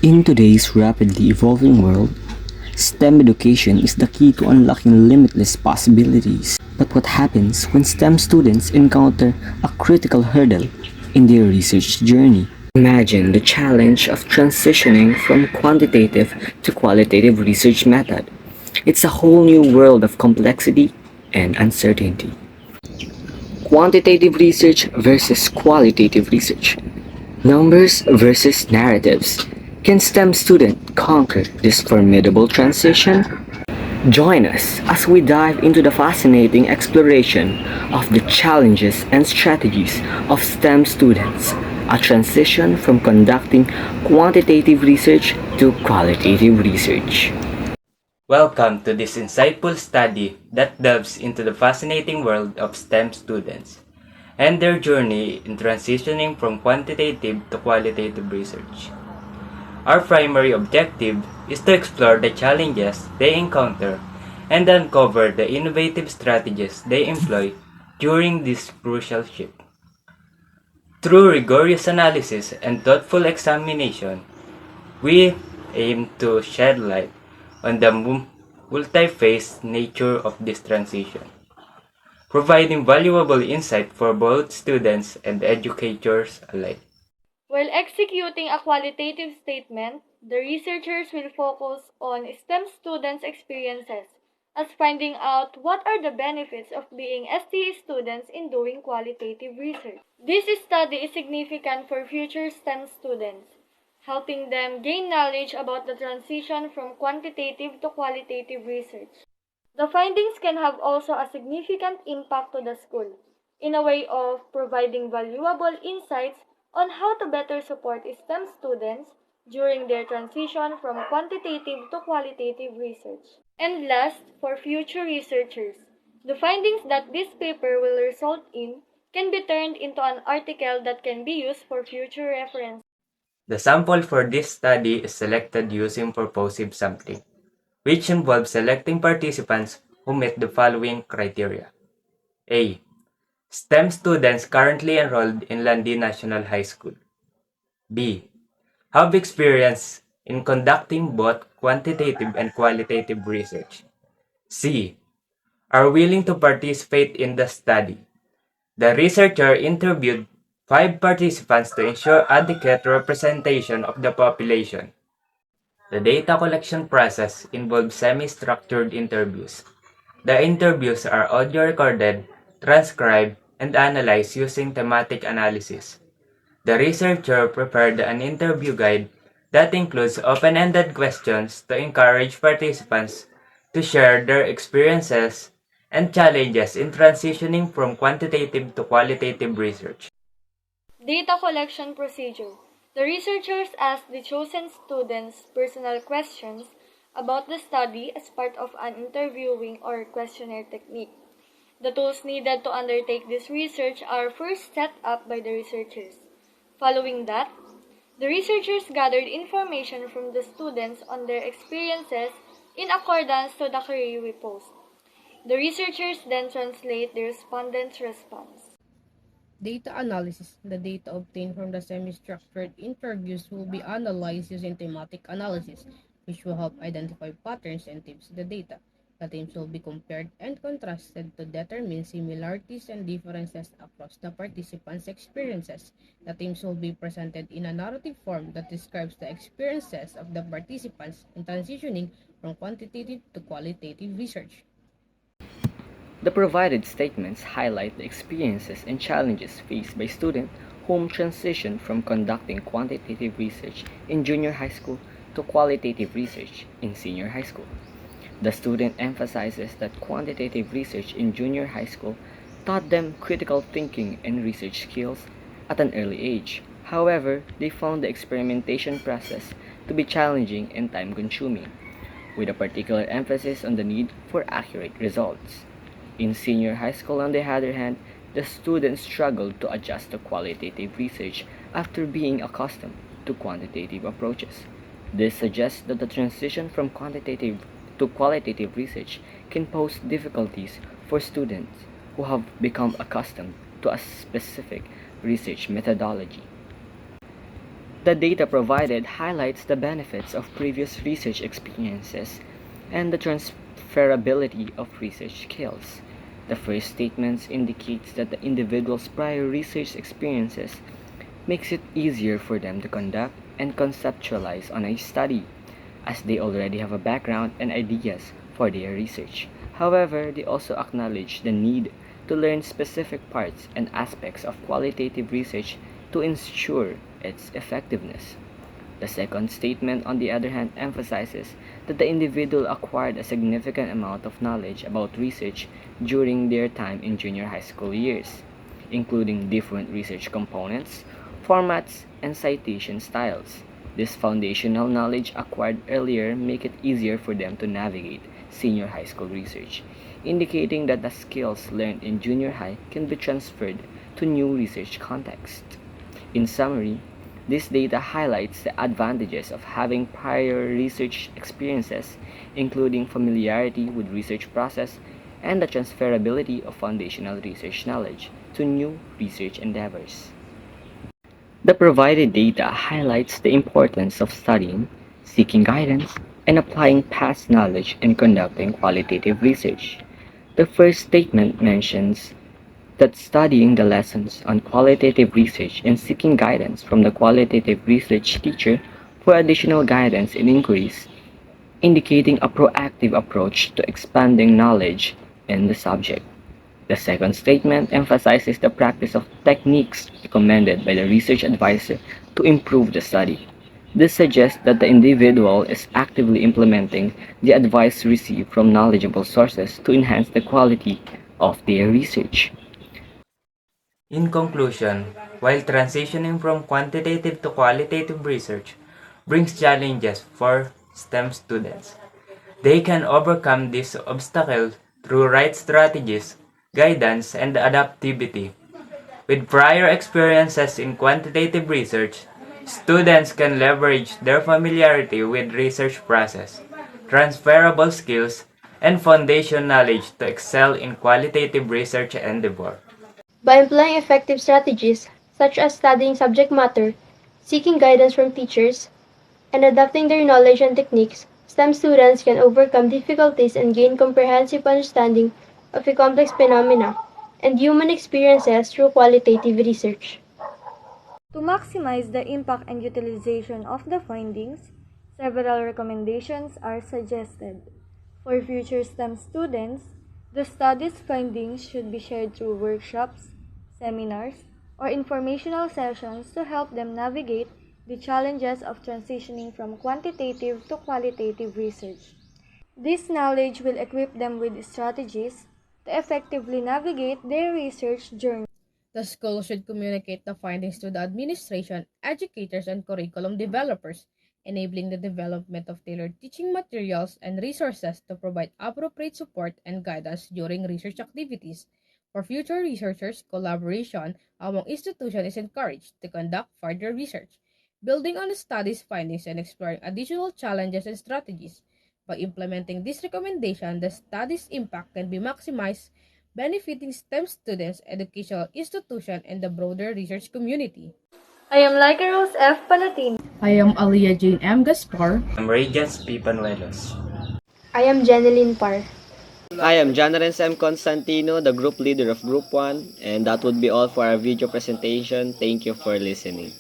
In today's rapidly evolving world, STEM education is the key to unlocking limitless possibilities. But what happens when STEM students encounter a critical hurdle in their research journey? Imagine the challenge of transitioning from quantitative to qualitative research method. It's a whole new world of complexity and uncertainty. Quantitative research versus qualitative research. Numbers versus narratives. Can STEM student conquer this formidable transition? Join us as we dive into the fascinating exploration of the challenges and strategies of STEM students, a transition from conducting quantitative research to qualitative research. Welcome to this insightful study that delves into the fascinating world of STEM students and their journey in transitioning from quantitative to qualitative research. Our primary objective is to explore the challenges they encounter and uncover the innovative strategies they employ during this crucial shift. Through rigorous analysis and thoughtful examination, we aim to shed light on the multi-phase nature of this transition, providing valuable insight for both students and educators alike. While executing a qualitative statement, the researchers will focus on STEM students' experiences, as finding out what are the benefits of being STE students in doing qualitative research. This study is significant for future STEM students, helping them gain knowledge about the transition from quantitative to qualitative research. The findings can have also a significant impact to the school, in a way of providing valuable insights on how to better support STEM students during their transition from quantitative to qualitative research. And last, for future researchers, the findings that this paper will result in can be turned into an article that can be used for future reference. The sample for this study is selected using purposive sampling, which involves selecting participants who met the following criteria. A. STEM students currently enrolled in Landi National High School. B. Have experience in conducting both quantitative and qualitative research. C. Are willing to participate in the study. The researcher interviewed 5 participants to ensure adequate representation of the population. The data collection process involves semi-structured interviews. The interviews are audio recorded, transcribed, and analyzed using thematic analysis. The researcher prepared an interview guide that includes open-ended questions to encourage participants to share their experiences and challenges in transitioning from quantitative to qualitative research. Data collection procedure. The researchers asked the chosen students personal questions about the study as part of an interviewing or questionnaire technique. The tools needed to undertake this research are first set up by the researchers. Following that, the researchers gathered information from the students on their experiences in accordance to the query we posed. The researchers then translate the respondents' response. Data analysis. The data obtained from the semi-structured interviews will be analyzed using thematic analysis, which will help identify patterns and themes in the data. The themes will be compared and contrasted to determine similarities and differences across the participants' experiences. The themes will be presented in a narrative form that describes the experiences of the participants in transitioning from quantitative to qualitative research. The provided statements highlight the experiences and challenges faced by students whom transition from conducting quantitative research in junior high school to qualitative research in senior high school. The student emphasizes that quantitative research in junior high school taught them critical thinking and research skills at an early age. However, they found the experimentation process to be challenging and time-consuming, with a particular emphasis on the need for accurate results. In senior high school, on the other hand, the students struggled to adjust to qualitative research after being accustomed to quantitative approaches. This suggests that the transition from quantitative to qualitative research can pose difficulties for students who have become accustomed to a specific research methodology. The data provided highlights the benefits of previous research experiences and the transferability of research skills. The first statement indicates that the individual's prior research experiences makes it easier for them to conduct and conceptualize on a study, as they already have a background and ideas for their research. However, they also acknowledge the need to learn specific parts and aspects of qualitative research to ensure its effectiveness. The second statement, on the other hand, emphasizes that the individual acquired a significant amount of knowledge about research during their time in junior high school years, including different research components, formats, and citation styles. This foundational knowledge acquired earlier make it easier for them to navigate senior high school research, indicating that the skills learned in junior high can be transferred to new research contexts. In summary, this data highlights the advantages of having prior research experiences, including familiarity with research process and the transferability of foundational research knowledge to new research endeavors. The provided data highlights the importance of studying, seeking guidance, and applying past knowledge in conducting qualitative research. The first statement mentions that studying the lessons on qualitative research and seeking guidance from the qualitative research teacher for additional guidance and inquiries, indicating a proactive approach to expanding knowledge in the subject. The second statement emphasizes the practice of techniques recommended by the research advisor to improve the study. This suggests that the individual is actively implementing the advice received from knowledgeable sources to enhance the quality of their research. In conclusion, while transitioning from quantitative to qualitative research brings challenges for STEM students, they can overcome these obstacles through right strategies, guidance, and adaptivity. With prior experiences in quantitative research, students can leverage their familiarity with research process, transferable skills, and foundation knowledge to excel in qualitative research endeavor. By employing effective strategies, such as studying subject matter, seeking guidance from teachers, and adapting their knowledge and techniques, STEM students can overcome difficulties and gain comprehensive understanding of the complex phenomena and human experiences through qualitative research. To maximize the impact and utilization of the findings, several recommendations are suggested. For future STEM students, the study's findings should be shared through workshops, seminars, or informational sessions to help them navigate the challenges of transitioning from quantitative to qualitative research. This knowledge will equip them with strategies to effectively navigate their research journey. The school should communicate the findings to the administration, educators, and curriculum developers, enabling the development of tailored teaching materials and resources to provide appropriate support and guidance during research activities. For future researchers, collaboration among institutions is encouraged to conduct further research, building on the study's findings and exploring additional challenges and strategies. By implementing this recommendation, the study's impact can be maximized, benefiting STEM students, educational institutions, and the broader research community. I am Laika Rose F. Palatino. I am Aliyah Jane M. Gaspar. I'm Radiance P. Panuelos. I am Jeneline Parr. I am Janaren M. Constantino, the group leader of Group 1, and that would be all for our video presentation. Thank you for listening.